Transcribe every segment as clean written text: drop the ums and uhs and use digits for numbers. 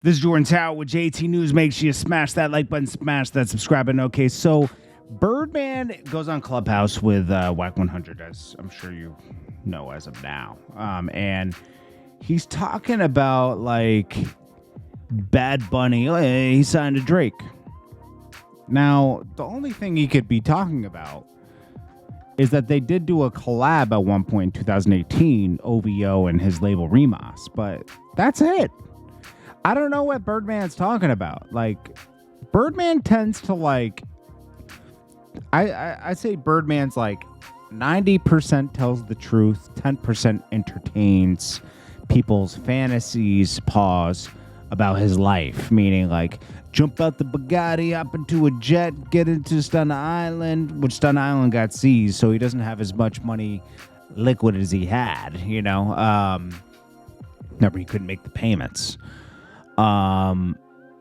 This is JordanTower with JT News. Make sure you smash that like button, smash that subscribe button. Okay, so Birdman goes on Clubhouse with Whack 100, as I'm sure you know as of now. And he's talking about, like, Bad Bunny. He signed to Drake. Now, the only thing he could be talking about is that they did do a collab at one point in 2018, OVO and his label Remas, but that's it. I don't know what Birdman's talking about. Like, Birdman tends to, like, I say Birdman's like 90% tells the truth, 10% entertains people's fantasies, about his life. Meaning, like, jump out the Bugatti, up into a jet, get into Stun Island, which Stun Island got seized, so he doesn't have as much money liquid as he had, you know. Remember, he couldn't make the payments.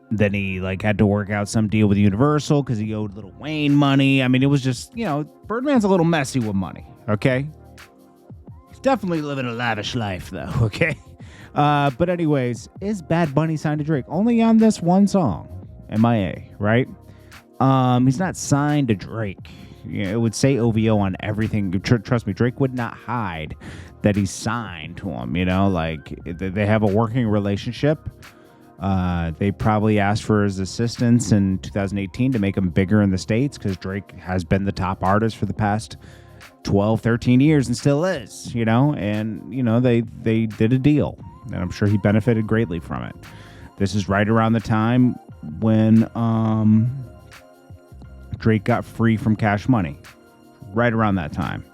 Then he, like, had to work out some deal with Universal because he owed Lil Wayne money. I mean, it was just, you know, Birdman's a little messy with money, okay? He's definitely living a lavish life, though, okay? But anyways, is Bad Bunny signed to Drake? Only on this one song, MIA, right? He's not signed to Drake. You know, it would say OVO on everything. Trust me, Drake would not hide that he's signed to him, you know? Like, they have a working relationship. They probably asked for his assistance in 2018 to make him bigger in the States because Drake has been the top artist for the past 12, 13 years and still is, you know? And, you know, they did a deal, and I'm sure he benefited greatly from it. This is right around the time when Drake got free from Cash Money. Right around that time.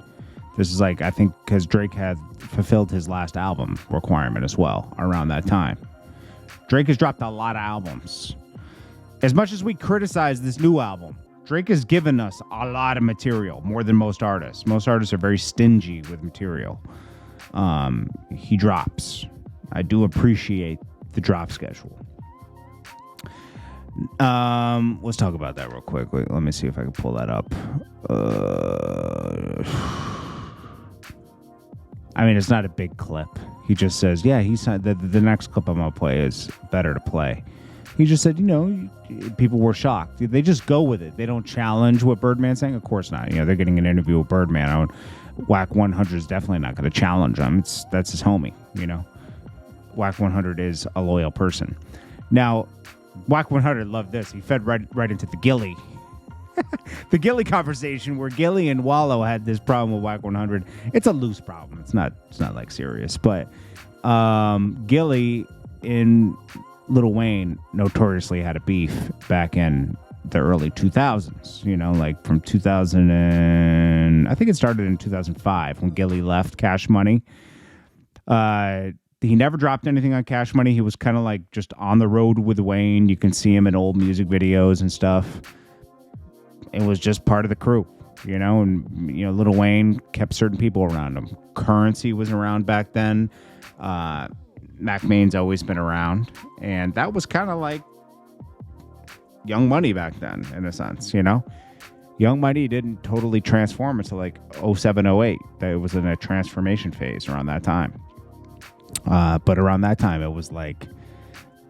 This is, like, I think because Drake had fulfilled his last album requirement as well around that time. Drake has dropped a lot of albums. As much as we criticize this new album, Drake has given us a lot of material, more than most artists. Most artists are very stingy with material. He drops. I do appreciate the drop schedule. Let's talk about that real quick. Wait, let me see if I can pull that up. I mean, it's not a big clip. He just says, yeah, he signed. The next clip I'm going to play is better to play. He just said, you know, people were shocked. They just go with it. They don't challenge what Birdman's saying. Of course not. You know, they're getting an interview with Birdman. Whack 100 is definitely not going to challenge him. That's his homie, you know. Whack 100 is a loyal person. Now, Whack 100 loved this. He fed right into the Gille. The Gille conversation where Gille and Wallow had this problem with Whack 100. It's a loose problem. It's not like serious. But Gille and Lil Wayne notoriously had a beef back in the early 2000s. You know, like from 2000 and I think it started in 2005 when Gille left Cash Money. He never dropped anything on Cash Money. He was kind of like just on the road with Wayne. You can see him in old music videos and stuff. It was just part of the crew, you know, and, you know, Lil Wayne kept certain people around him. Currency was around back then. Mac Main's always been around. And that was kind of like Young Money back then, in a sense, you know. Young Money didn't totally transform until like 07, 08. It was in a transformation phase around that time. But around that time, it was like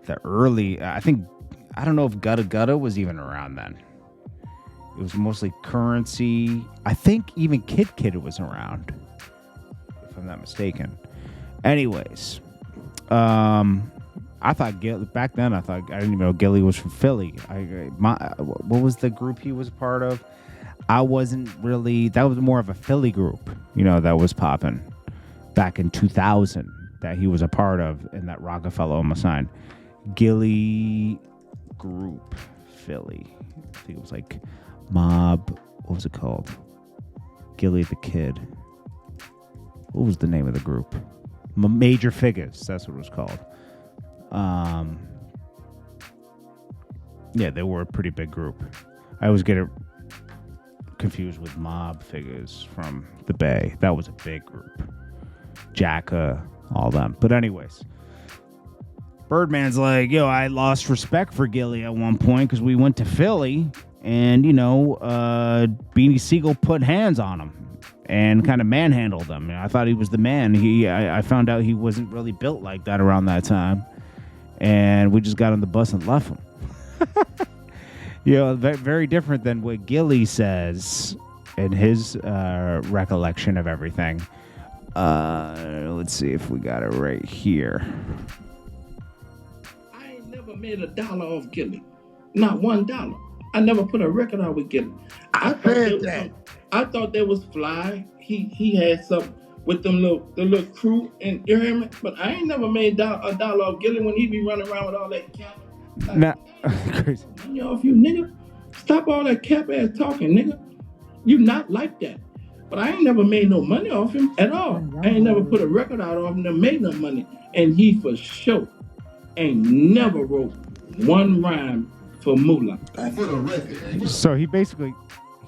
the early, I don't know if Gutta Gutta was even around then. It was mostly Currency. I think even Kid Kid was around, if I'm not mistaken. Anyways, I thought back then I didn't even know Gille was from Philly. What was the group he was part of? I wasn't really. That was more of a Philly group, you know, that was popping back in 2000 that he was a part of, and that Rockefeller almost signed. Gille Group Philly. I think it was like Mob. What was it called? Gille the Kid. What was the name of the group? Major Figures. That's what it was called. Yeah, they were a pretty big group. I always get it confused with Mob Figures from the Bay. That was a big group. Jacka, all them. But anyways, Birdman's like, yo, I lost respect for Gille at one point because we went to Philly and, you know, Beanie Siegel put hands on him and kind of manhandled him. I thought he was the man. I found out he wasn't really built like that around that time. and we just got on the bus and left him. Very different than what Gille says in his recollection of everything. Let's see if we got it right here. I ain't never made $1 off Gille. Not $1. I never put a record out with Gille. I thought that was fly. He had something with the little crew and you hear me? But I ain't never made $1 off Gille when he be running around with all that cap. Nah, crazy. Money off you, nigga. Stop all that cap ass talking, nigga. You not like that. But I ain't never made no money off him at all. I ain't never put a record out off him that made no money. And he for sure ain't never wrote one rhyme for Moolah. So he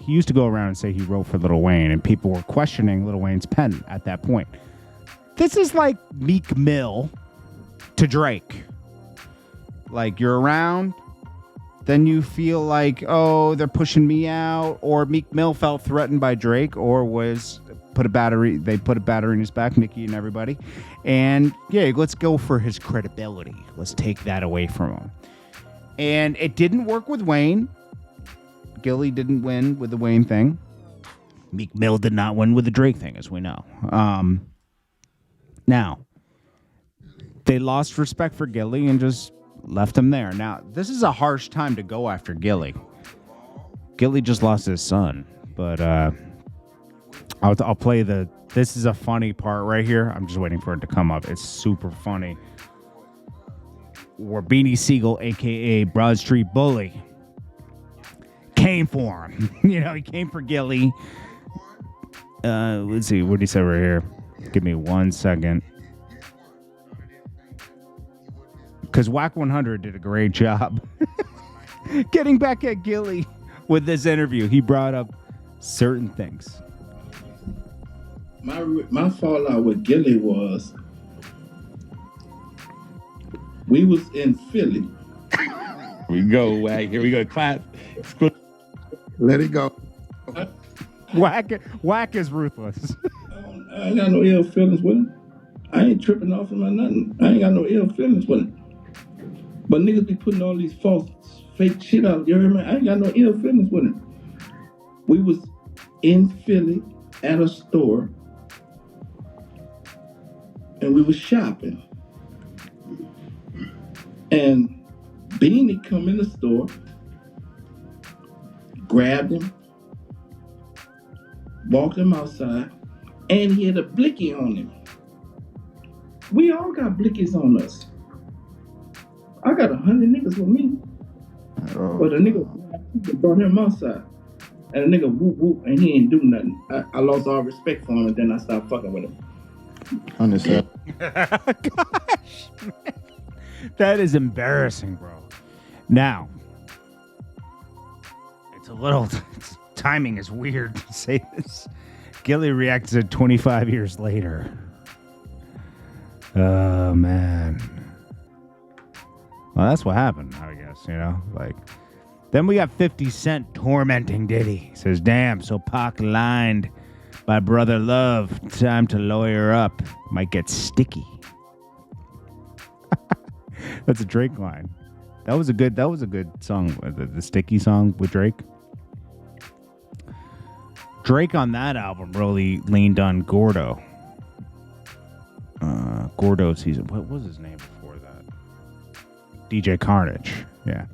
used to go around and say he wrote for Lil Wayne, and people were questioning Lil Wayne's pen at that point. This is like Meek Mill to Drake. Like, you're around, then you feel like, oh, they're pushing me out, or Meek Mill felt threatened by Drake, or they put a battery in his back, Nicki and everybody. And yeah, let's go for his credibility. Let's take that away from him. And it didn't work with Wayne. Gille didn't win with the Wayne thing. Meek Mill did not win with the Drake thing, as we know. Now, they lost respect for Gille and just left him there. Now, this is a harsh time to go after Gille. Gille just lost his son, but I'll play this is a funny part right here. I'm just waiting for it to come up. It's super funny. Where Beanie Siegel, a.k.a. Broad Street Bully, came for him. He came for Gille. Let's see. What did he say right here? Give me 1 second. Because Whack 100 did a great job getting back at Gille with this interview. He brought up certain things. My fallout with Gille was we was in Philly. Here we go, Whack. Here we go. Clap. Let it go. Whack is ruthless. I ain't got no ill feelings with him. I ain't tripping off him or nothing. I ain't got no ill feelings with him. But niggas be putting all these false, fake shit out. You hear me? I ain't got no ill feelings with him. We was in Philly at a store, and we was shopping. And Beanie come in the store, grabbed him, walked him outside, and he had a blicky on him. We all got blickies on us. I got 100 niggas with me. But a nigga brought him outside. And a nigga whoop whoop and he ain't do nothing. I lost all respect for him and then I stopped fucking with him. Understand. Gosh, man. That is embarrassing, bro. Now, timing is weird to say this. Gille reacted 25 years later. Oh, man. Well, that's what happened, I guess, Then we got 50 Cent tormenting Diddy. He says, damn, so Pac lined by Brother Love. Time to lawyer up. Might get sticky. That's a Drake line. That was a good song, the Sticky song with Drake. Drake on that album really leaned on Gordo. Gordo season. What was his name before that? DJ Carnage. Yeah.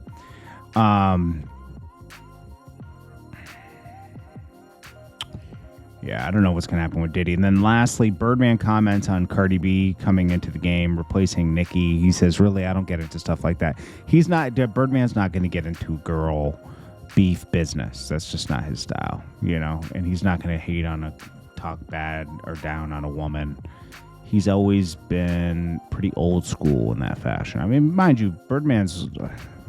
Yeah, I don't know what's going to happen with Diddy. And then lastly, Birdman comments on Cardi B coming into the game, replacing Nicki. He says, really, I don't get into stuff like that. Birdman's not going to get into girl beef business. That's just not his style, and he's not going to hate on talk bad or down on a woman. He's always been pretty old school in that fashion. I mean, mind you, I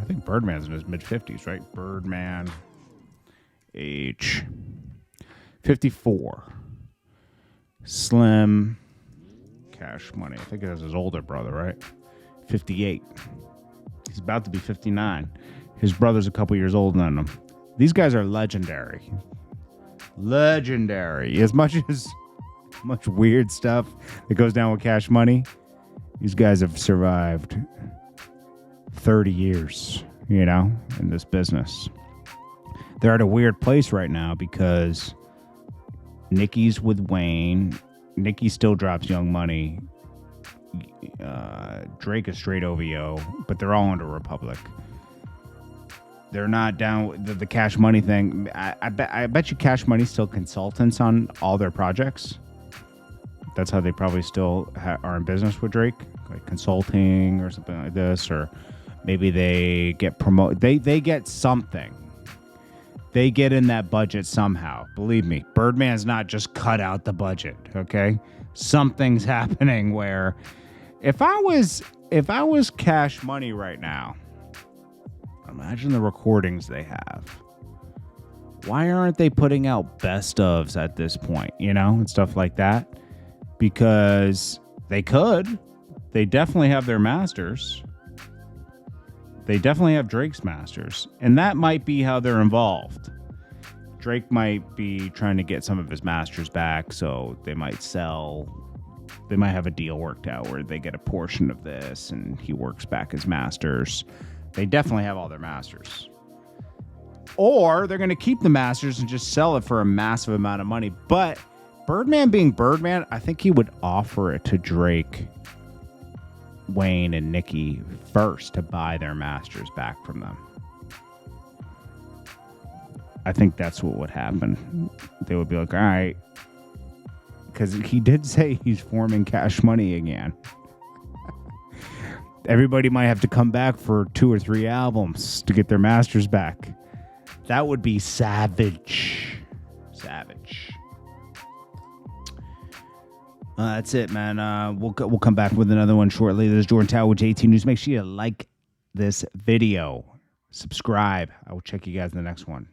think Birdman's in his mid-50s, right? Birdman, age 54. Slim, Cash Money. I think it was his older brother, right? 58. He's about to be 59. His brother's a couple years older than him. These guys are legendary. As much weird stuff that goes down with Cash Money, these guys have survived. 30 years, you know, in this business. They're at a weird place right now because Nicki's with Wayne. Nicki still drops Young Money. Drake is straight OVO, but they're all under Republic. They're not down with the Cash Money thing. I bet you Cash Money's still consultants on all their projects. That's how they probably still are in business with Drake, like consulting or something like this, or maybe they get promoted. They get something. They get in that budget somehow. Believe me, Birdman's not just cut out the budget. Okay, something's happening where if I was Cash Money right now, imagine the recordings they have. Why aren't they putting out best ofs at this point, you know, and stuff like that? Because they could. They definitely have their masters. They definitely have Drake's masters. And that might be how they're involved. Drake might be trying to get some of his masters back, so they might sell. They might have a deal worked out where they get a portion of this and he works back his masters. They definitely have all their masters. Or they're going to keep the masters and just sell it for a massive amount of money. But Birdman being Birdman, I think he would offer it to Drake, Wayne, and Nicki first to buy their masters back from them. I think that's what would happen. They would be like, all right. Because he did say he's forming Cash Money again. Everybody might have to come back for 2 or 3 albums to get their masters back. That would be savage. Savage. That's it, man. We'll come back with another one shortly. This is Jordan Tower with JT News. Make sure you like this video. Subscribe. I will check you guys in the next one.